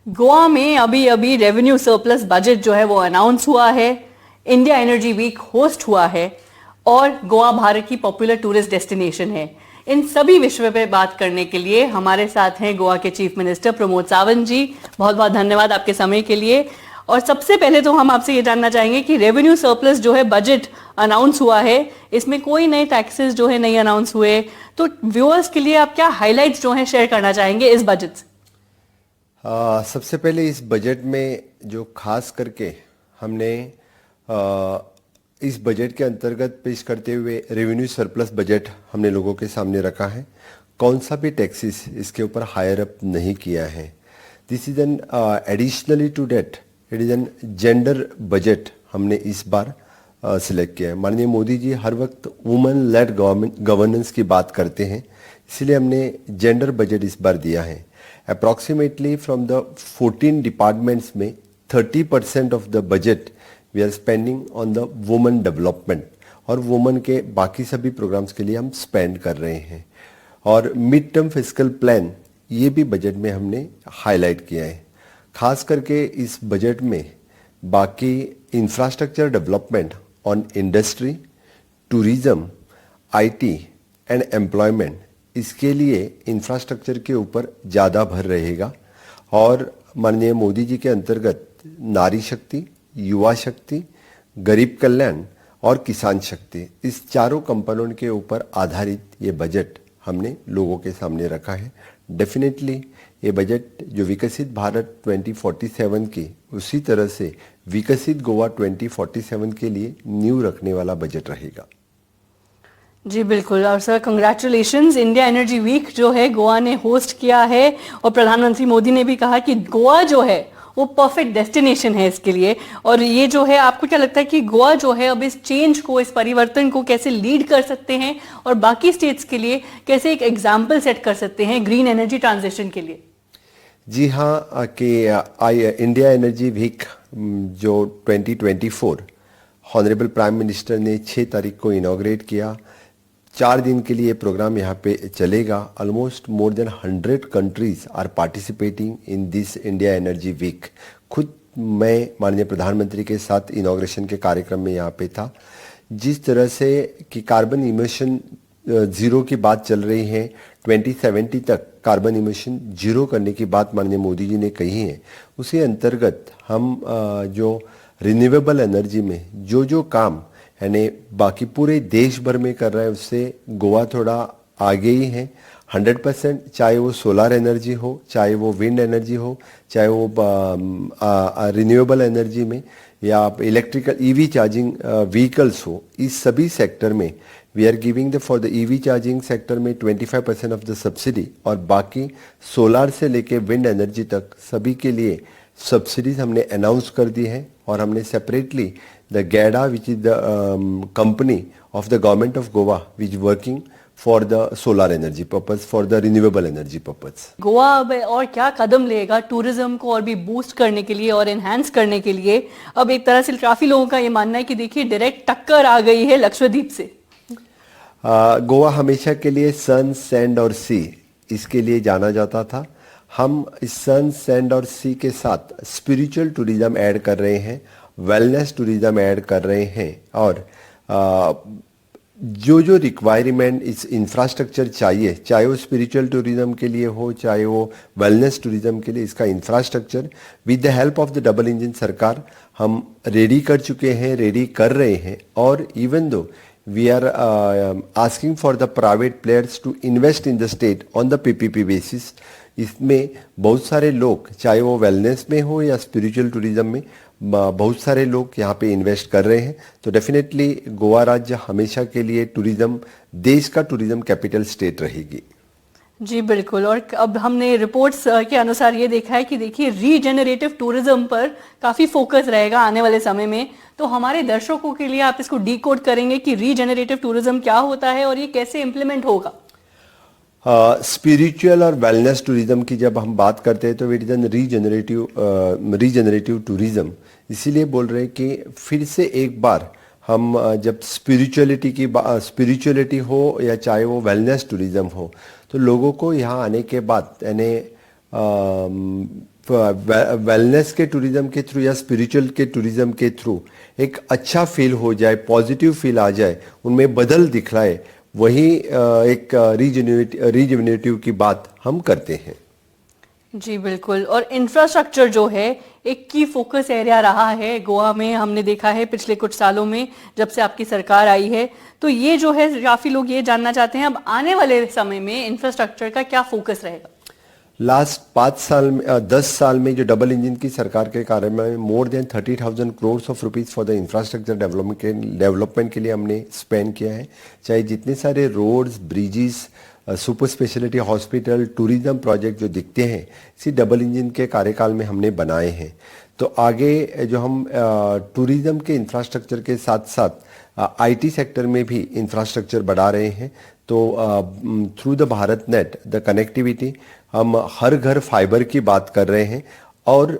गोवा में अभी अभी रेवेन्यू सरप्लस बजट जो है वो अनाउंस हुआ है। इंडिया एनर्जी वीक होस्ट हुआ है और गोवा भारत की पॉपुलर टूरिस्ट डेस्टिनेशन है। इन सभी विषयों पे बात करने के लिए हमारे साथ हैं गोवा के चीफ मिनिस्टर प्रमोद सावंत जी। बहुत बहुत धन्यवाद आपके समय के लिए। और सबसे पहले तो हम आपसे ये जानना चाहेंगे कि रेवेन्यू सरप्लस जो है बजट अनाउंस हुआ है, इसमें कोई नए टैक्सेस जो है नहीं अनाउंस हुए, तो व्यूअर्स के लिए आप क्या हाइलाइट्स जो है शेयर करना चाहेंगे इस बजट से? सबसे पहले इस बजट में जो खास करके हमने आ, इस बजट के अंतर्गत पेश करते हुए रेवेन्यू सरप्लस बजट हमने लोगों के सामने रखा है। कौन सा भी टैक्सेस इसके ऊपर हायर अप नहीं किया है। This is an additionally to date it is an gender budget हमने इस बार सिलेक्ट किया है। माननीय मोदी जी हर वक्त वुमेन लेड गवर्नेंस की बात करते हैं, इसलिए हमने जेंडर बजट इस बार दिया है। अप्रॉक्सीमेटली फ्रॉम द 14 डिपार्टमेंट्स में 30% of the budget we are spending on the women development और वुमेन के बाकी सभी प्रोग्राम्स के लिए हम स्पेंड कर रहे हैं। और मिड टर्म फिस्कल प्लान ये भी बजट में हमने हाईलाइट किया है। खास करके इस बजट में बाकी infrastructure development on industry, tourism, IT and employment, इसके लिए इंफ्रास्ट्रक्चर के ऊपर ज़्यादा भर रहेगा। और माननीय मोदी जी के अंतर्गत नारी शक्ति, युवा शक्ति, गरीब कल्याण और किसान शक्ति, इस चारों कंपोनेंट के ऊपर आधारित ये बजट हमने लोगों के सामने रखा है। डेफिनेटली ये बजट जो विकसित भारत 2047 की उसी तरह से विकसित गोवा 2047 के लिए नींव रखने वाला बजट रहेगा। जी बिल्कुल। और sir congratulations, India energy week जो है गोवा ने होस्ट किया है और प्रधानमंत्री मोदी ने भी कहा कि गोवा जो है वो परफेक्ट डेस्टिनेशन है इसके लिए। और ये जो है, आपको क्या लगता है कि गोवा जो है अब इस चेंज को, इस परिवर्तन को कैसे लीड कर सकते हैं और बाकी स्टेट्स के लिए कैसे एक एग्जाम्पल सेट कर सकते हैं ग्रीन एनर्जी ट्रांजिशन के लिए? जी हाँ, कि इंडिया एनर्जी वीक जो 2024 हॉनरेबल प्राइम मिनिस्टर ने 6 तारीख को इनॉग्रेट किया। 4 दिन के लिए प्रोग्राम यहाँ पे चलेगा। Almost more than 100 countries are participating in this India energy week. खुद मैं माननीय प्रधानमंत्री के साथ इनॉग्रेशन के कार्यक्रम में यहाँ पे था। जिस तरह से कि कार्बन इमिशन जीरो की बात चल रही है, 2070 तक कार्बन इमिशन जीरो करने की बात माननीय मोदी जी ने कही है, उसी अंतर्गत हम जो रिन्यूएबल एनर्जी में जो काम यानी बाकी पूरे देश भर में कर रहा है, उससे गोवा थोड़ा आगे ही है। 100%, चाहे वो सोलर एनर्जी हो, चाहे वो विंड एनर्जी हो, चाहे वो रिन्यूएबल एनर्जी में या आप इलेक्ट्रिकल ईवी चार्जिंग व्हीकल्स हो, इस सभी सेक्टर में we are giving the for the EV charging sector में 25% ऑफ द सब्सिडी और बाकी सोलर से लेके विंड एनर्जी तक सभी के लिए सब्सिडीज हमने अनाउंस कर दी है। और हमने separately the GEDA which is the company of the government of Goa which working for the solar energy purpose, for the renewable energy purpose. Goa अब और क्या कदम लेगा टूरिज्म को और भी बूस्ट करने के लिए और एनहांस करने के लिए? अब एक तरह से काफी लोगों का ये मानना है कि देखिए डायरेक्ट टक्कर आ गई है लक्षद्वीप से। गोवा हमेशा के लिए सन, सैंड और सी इसके लिए जाना जाता था। हम इस सन, सैंड और सी के साथ स्पिरिचुअल टूरिज्म ऐड कर रहे हैं, वेलनेस टूरिज्म ऐड कर रहे हैं। और जो रिक्वायरमेंट इस इंफ्रास्ट्रक्चर चाहिए, चाहे वो स्पिरिचुअल टूरिज्म के लिए हो, चाहे वो वेलनेस टूरिज्म के लिए, इसका infrastructure with the help of the double engine सरकार हम रेडी कर चुके हैं, रेडी कर रहे हैं। और इवन दो we are asking for the private players to invest in the state on the PPP basis। इसमें बहुत सारे लोग, चाहे वो वेलनेस में हो या स्पिरिचुअल टूरिज्म में, बहुत सारे लोग यहाँ पे इन्वेस्ट कर रहे हैं। तो डेफिनेटली गोवा राज्य हमेशा के लिए टूरिज्म, देश का टूरिज्म कैपिटल स्टेट रहेगी। जी बिल्कुल। और अब हमने रिपोर्ट्स के अनुसार ये देखा है कि देखिए रीजेनरेटिव टूरिज्म पर काफी फोकस रहेगा आने वाले समय में। तो हमारे दर्शकों के लिए आप इसको डीकोड करेंगे कि रीजेनरेटिव टूरिज्म क्या होता है और ये कैसे इंप्लीमेंट होगा? स्पिरिचुअल और वेलनेस टूरिज्म की जब हम बात करते हैं तो it is N regenerative tourism. इसीलिए बोल रहे हैं कि फिर से एक बार हम जब स्पिरिचुअलिटी हो या चाहे वो वेलनेस टूरिज्म हो, तो लोगों को यहाँ आने के बाद यानी वेलनेस के टूरिज्म के थ्रू या स्पिरिचुअल के टूरिज्म के थ्रू एक अच्छा फील हो जाए, पॉजिटिव फील आ जाए, उनमें बदल दिखलाए, वही एक रीजुविनेटिव की बात हम करते हैं। जी बिल्कुल। और इंफ्रास्ट्रक्चर जो है एक की फोकस एरिया रहा है गोवा में, हमने देखा है पिछले कुछ सालों में जब से आपकी सरकार आई है। तो ये जो है काफी लोग ये जानना चाहते हैं अब आने वाले समय में इंफ्रास्ट्रक्चर का क्या फोकस रहेगा। लास्ट 10 साल में जो डबल इंजन की सरकार के कारण में more than 30,000 crore of rupees for the infrastructure development के लिए हमने स्पेंड किया है। चाहे जितने सारे roads, bridges, super speciality hospital, tourism project जो दिखते हैं, इसी डबल इंजन के कार्यकाल में हमने बनाए हैं। तो आगे जो हम टूरिज्म के इंफ्रास्ट्रक्चर के साथ साथ आईटी सेक्टर में भी इंफ्रास्ट्रक्चर बढ़ा रहे हैं। तो through the Bharat net, the connectivity, हम हर घर फाइबर की बात कर रहे हैं। और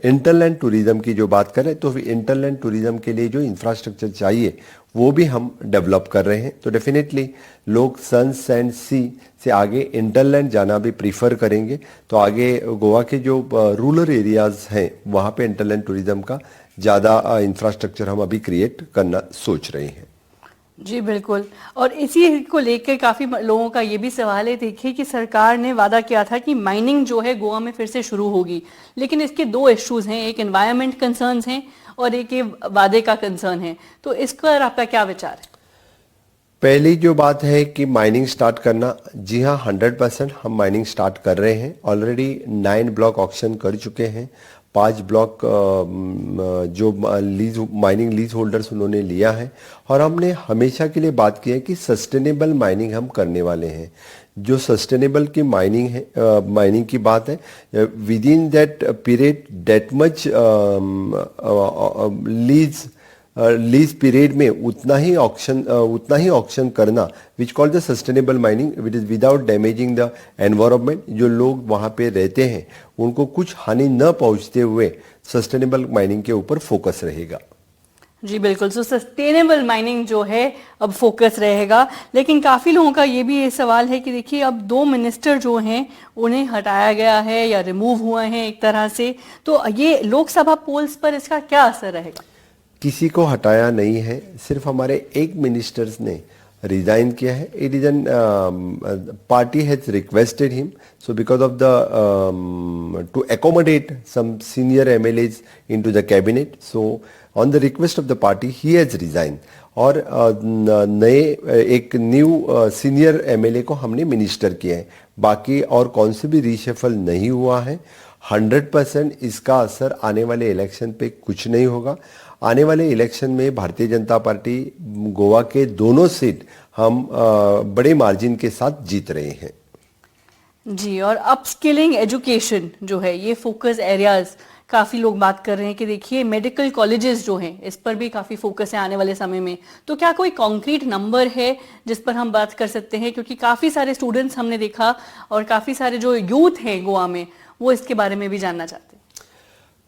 इंटरलैंड टूरिज्म की जो बात करें तो इंटरलैंड टूरिज्म के लिए जो इंफ्रास्ट्रक्चर चाहिए वो भी हम डेवलप कर रहे हैं। तो डेफिनेटली लोग सन, सैंड, सी से आगे इंटरलैंड जाना भी प्रीफर करेंगे। तो आगे गोवा के जो रूरल एरियाज हैं वहाँ पे इंटरलैंड टूरिज्म का ज़्यादा इंफ्रास्ट्रक्चर हम अभी क्रिएट करना सोच रहे हैं। जी बिल्कुल। और इसी को लेकर काफी लोगों का ये भी सवाल है, देखिए कि सरकार ने वादा किया था कि माइनिंग जो है गोवा में फिर से शुरू होगी, लेकिन इसके दो इश्यूज हैं, एक एनवायरमेंट कंसर्न्स हैं और एक ये वादे का कंसर्न है। तो इस पर आपका क्या विचार है? पहली जो बात है कि माइनिंग स्टार्ट करना, जी हाँ 100% हम माइनिंग स्टार्ट कर रहे हैं। ऑलरेडी 9 ब्लॉक ऑक्शन कर चुके हैं। 5 ब्लॉक जो माइनिंग लीज होल्डर्स उन्होंने लिया है। और हमने हमेशा के लिए बात की है कि सस्टेनेबल माइनिंग हम करने वाले हैं। जो सस्टेनेबल की माइनिंग है, माइनिंग की बात है, with in that period that much lease period में उतना ही ऑक्शन करना, which call the sustainable mining, which is without damaging the environment. जो लोग वहाँ पे रहते हैं उनको कुछ हानि न पहुँचते हुए सस्टेनेबल माइनिंग के ऊपर फोकस रहेगा। जी बिल्कुल। सो सस्टेनेबल माइनिंग जो है अब फोकस रहेगा। लेकिन काफी लोगों का ये भी ये सवाल है कि देखिए अब 2 मिनिस्टर जो हैं उन्हें हटाया गया है या रिमूव हुए हैं एक तरह से, तो ये लोकसभा पोल्स पर इसका क्या असर रहेगा? किसी को हटाया नहीं है, सिर्फ हमारे एक मिनिस्टर्स ने रिजाइन किया है। It is an party has requested him, so because of the to accommodate some senior MLAs into the cabinet, so on the request of the party he has resign. और नए एक new senior MLA को हमने minister किया है। बाकी और कौन से भी रीशफल नहीं हुआ है। 100% इसका असर आने वाले इलेक्शन पे कुछ नहीं होगा। आने वाले इलेक्शन में भारतीय जनता पार्टी गोवा के दोनों सीट हम बड़े मार्जिन के साथ जीत रहे हैं। जी। और अपस्किलिंग एजुकेशन जो है ये फोकस एरियाज काफी लोग बात कर रहे हैं कि देखिए मेडिकल कॉलेजेस जो हैं इस पर भी काफी फोकस है आने वाले समय में। तो क्या कोई कॉन्क्रीट नंबर है जिस पर हम बात कर सकते हैं, क्योंकि काफी सारे स्टूडेंट्स हमने देखा और काफी सारे जो यूथ हैं गोवा में वो इसके बारे में भी जानना चाहते हैं।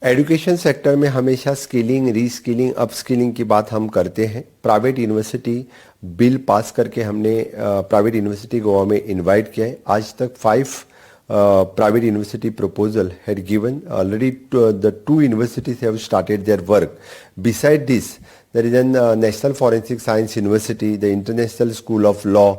एजुकेशन सेक्टर में हमेशा स्किलिंग, रीस्किलिंग, अपस्किलिंग की बात हम करते हैं। प्राइवेट यूनिवर्सिटी बिल पास करके हमने प्राइवेट यूनिवर्सिटी गोवा में इनवाइट किया है। आज तक 5 private university proposal had given. Already the 2 universities have started their work. Beside this, there is a National Forensic Science University, the International School of Law,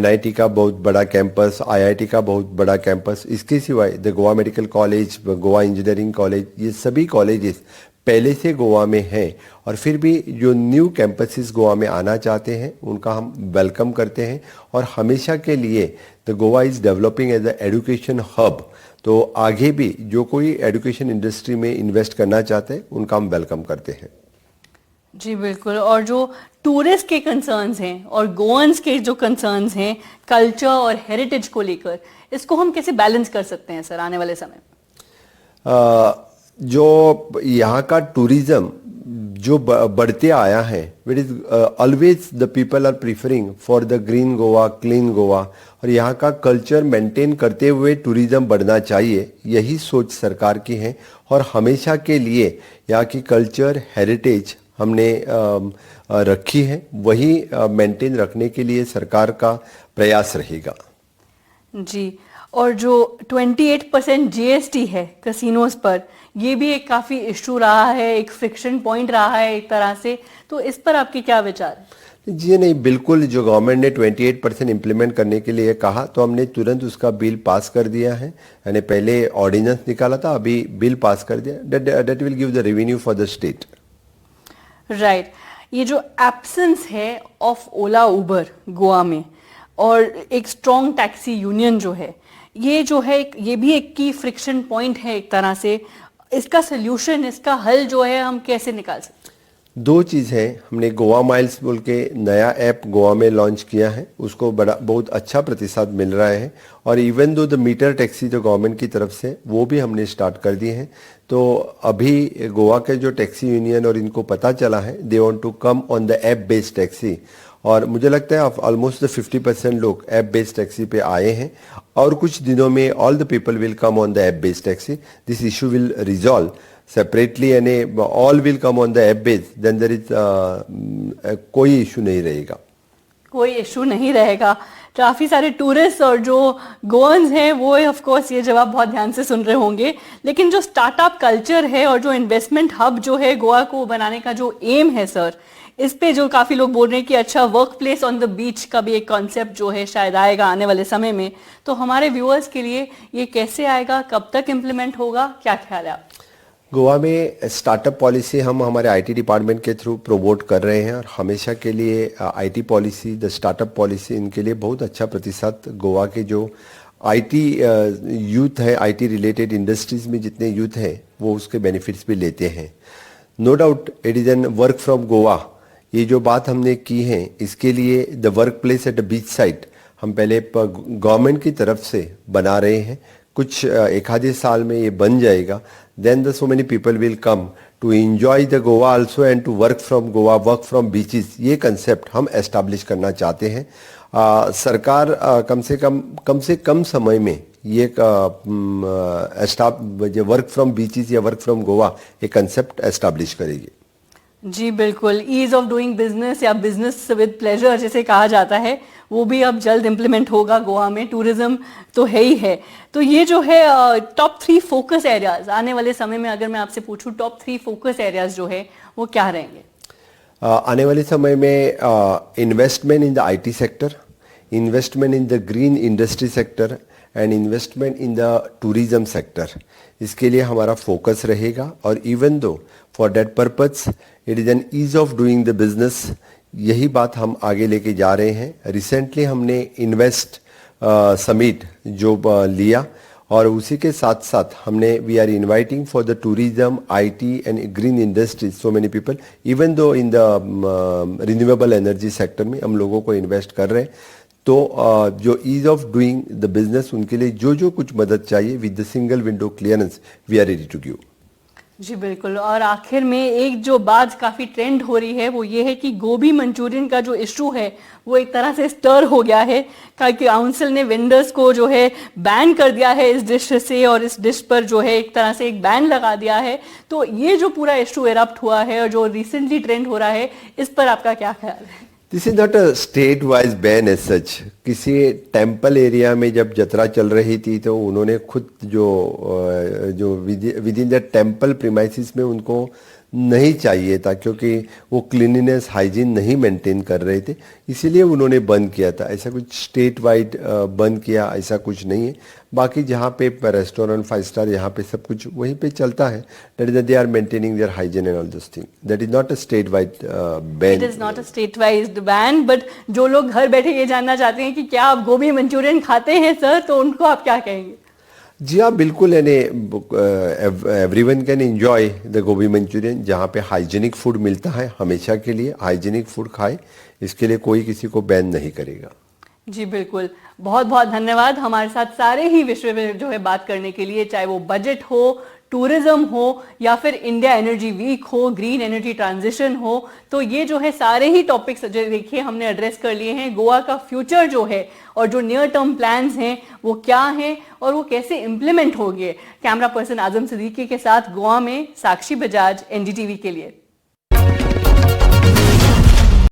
NIT का बहुत बड़ा कैंपस, IIT का बहुत बड़ा कैंपस। इसके सिवाय the Goa medical college, Goa engineering college, ये सभी कॉलेजेस पहले से गोवा में हैं। और फिर भी जो न्यू कैंपसेस गोवा में आना चाहते हैं उनका हम वेलकम करते हैं। और हमेशा के लिए the Goa is developing as a education hub. तो आगे भी जो कोई एजुकेशन इंडस्ट्री में इन्वेस्ट करना चाहते हैं उनका हम वेलकम करते हैं। जी बिल्कुल। और जो टूरिस्ट के कंसर्न्स हैं और गोवंस के जो कंसर्न्स हैं कल्चर और हेरिटेज को लेकर, इसको हम कैसे बैलेंस कर सकते हैं सर आने वाले समय में? जो यहाँ का टूरिज्म जो बढ़ते आया है, with is always the people are preferring for the green Goa, clean Goa. और यहाँ का कल्चर मेंटेन करते हुए टूरिज्म बढ़ना चाहिए, यही सोच सरकार की है। और हमेशा के लिए यहाँ की कल्चर हेरिटेज हमने रखी है, वही मेंटेन रखने के लिए सरकार का प्रयास रहेगा। जी। और जो 28% जीएसटी है कैसीनोज पर, ये भी एक काफी इशू रहा है, एक फ्रिक्शन पॉइंट रहा है एक तरह से, तो इस पर आपके क्या विचार है? जी नहीं, बिल्कुल। जो गवर्नमेंट ने 28% इम्प्लीमेंट करने के लिए कहा तो हमने तुरंत उसका बिल पास कर दिया है। यानी पहले ऑर्डिनेंस निकाला था, अभी बिल पास कर दिया। That will give the revenue for the state. Right. ये जो एब्सेंस है ऑफ ओला उबर गोवा में और एक स्ट्रॉन्ग टैक्सी यूनियन जो है, ये जो है ये भी एक की फ्रिक्शन पॉइंट है एक तरह से। इसका सोल्यूशन, इसका हल जो है हम कैसे निकाल सकते हैं? दो चीज़ है। हमने गोवा माइल्स बोल के नया ऐप गोवा में लॉन्च किया है, उसको बहुत अच्छा प्रतिसाद मिल रहा है। और even though the meter taxi जो गवर्नमेंट की तरफ से वो भी हमने स्टार्ट कर दिए हैं। तो अभी गोवा के जो टैक्सी यूनियन और इनको पता चला है, they want to come on the app based taxi. और मुझे लगता है ऑलमोस्ट 50% लोग ऐप बेस्ड टैक्सी पे आए हैं और कुछ दिनों में all the people will come on the app based taxi. This issue will resolve separately, यानी all will come on the app based, then there is कोई इशू नहीं रहेगा। कोई इशू नहीं रहेगा। काफी सारे टूरिस्ट और जो गोवंस हैं वो ऑफ कोर्स ये जवाब बहुत ध्यान से सुन रहे होंगे। लेकिन जो स्टार्टअप कल्चर है और जो इन्वेस्टमेंट हब जो है गोवा को बनाने का जो एम है सर, इस पे जो काफी लोग बोल रहे हैं कि अच्छा work place on the beach का भी एक कॉन्सेप्ट जो है शायद आएगा आने वाले समय में, तो हमारे व्यूअर्स के लिए ये कैसे आएगा, कब तक इम्प्लीमेंट होगा, क्या ख्याल है आप? गोवा में स्टार्टअप पॉलिसी हम हमारे आईटी डिपार्टमेंट के थ्रू प्रमोट कर रहे हैं और हमेशा के लिए IT policy, the startup policy, इनके लिए बहुत अच्छा प्रतिशत गोवा के जो आईटी यूथ है, आईटी रिलेटेड इंडस्ट्रीज में जितने यूथ हैं वो उसके बेनिफिट्स भी लेते हैं। No doubt it is an work from Goa. ये जो बात हमने की है, इसके लिए the workplace at the beach side हम पहले गवर्नमेंट की तरफ से बना रहे हैं। कुछ एक आधे साल में ये बन जाएगा। Then the so many people will come to enjoy the Goa also and to work from Goa, work from beaches. ये कंसेप्ट हम एस्टाब्लिश करना चाहते हैं। सरकार कम से कम समय में ये वर्क फ्रॉम बीचेस या वर्क फ्रॉम गोवा ये कंसेप्ट एस्टाब्लिश करेगी। जी बिल्कुल, ईज ऑफ डूइंग बिजनेस या बिजनेस विद प्लेजर जिसे कहा जाता है, वो भी अब जल्द इम्प्लीमेंट होगा गोवा में। टूरिज्म तो है ही है। तो ये जो है टॉप 3 फोकस एरियाज आने वाले समय में, अगर मैं आपसे पूछूं टॉप 3 फोकस एरियाज जो है वो क्या रहेंगे? आने वाले समय में investment in the IT sector, investment in the green industry sector and investment in the tourism sector, इसके लिए हमारा फोकस रहेगा। और even though for that purpose it is an ease of doing the business, यही बात हम आगे लेके जा रहे हैं। रिसेंटली हमने इन्वेस्ट समिट जो लिया और उसी के साथ साथ हमने we are inviting for the tourism, IT and green industries so many people, even though in the renewable energy sector में हम लोगों को इन्वेस्ट कर रहे हैं। तो जो ease of doing the business, उनके लिए जो जो कुछ मदद चाहिए with the single window clearance we are ready to give. जी बिल्कुल। और आखिर में एक जो बात काफी ट्रेंड हो रही है वो ये है कि गोभी मंचूरियन का जो इशू है वो एक तरह से स्टर हो गया है, क्योंकि काउंसिल ने वेंडर्स को जो है बैन कर दिया है इस डिश से, और इस डिश पर जो है एक तरह से एक बैन लगा दिया है। तो ये जो पूरा इशू एरप्ट हुआ है और जो रिसेंटली ट्रेंड हो रहा है, इस पर आपका क्या ख्याल है? This is not a state wise ban as such. किसी टेम्पल एरिया में जब जत्रा चल रही थी तो उन्होंने खुद जो with in the temple premises में उनको नहीं चाहिए था, क्योंकि वो क्लीनिनेस हाइजीन नहीं मेंटेन कर रहे थे, इसीलिए उन्होंने बंद किया था। ऐसा कुछ स्टेट वाइड बंद किया ऐसा कुछ नहीं है। बाकी जहाँ पे रेस्टोरेंट 5 स्टार यहाँ पे सब कुछ वहीं पे चलता है। That is they are maintaining their hygiene and all this thing. That is not a state wide ban. It is not a state wide ban, but जो लोग घर बैठे ये जानना चाहते हैं कि क्या आप गोभी मंचूरियन खाते हैं सर, तो उनको आप क्या कहेंगे? जी हाँ बिल्कुल, यानी एवरीवन कैन एंजॉय द गोभी मंचूरियन। जहाँ पे हाइजीनिक फूड मिलता है हमेशा के लिए हाइजीनिक फूड खाए, इसके लिए कोई किसी को बैन नहीं करेगा। जी बिल्कुल, बहुत बहुत धन्यवाद हमारे साथ सारे ही विषय में जो है बात करने के लिए, चाहे वो बजट हो, टूरिज्म हो या फिर इंडिया एनर्जी वीक हो, ग्रीन एनर्जी ट्रांजिशन हो। तो ये जो है सारे ही टॉपिक्स जो देखिए हमने एड्रेस कर लिए हैं। गोवा का फ्यूचर जो है और जो नियर टर्म प्लान्स हैं वो क्या हैं और वो कैसे इम्प्लीमेंट होंगे। कैमरा पर्सन आजम सिद्दीकी के साथ गोवा में साक्षी बजाज, एनडीटीवी के लिए।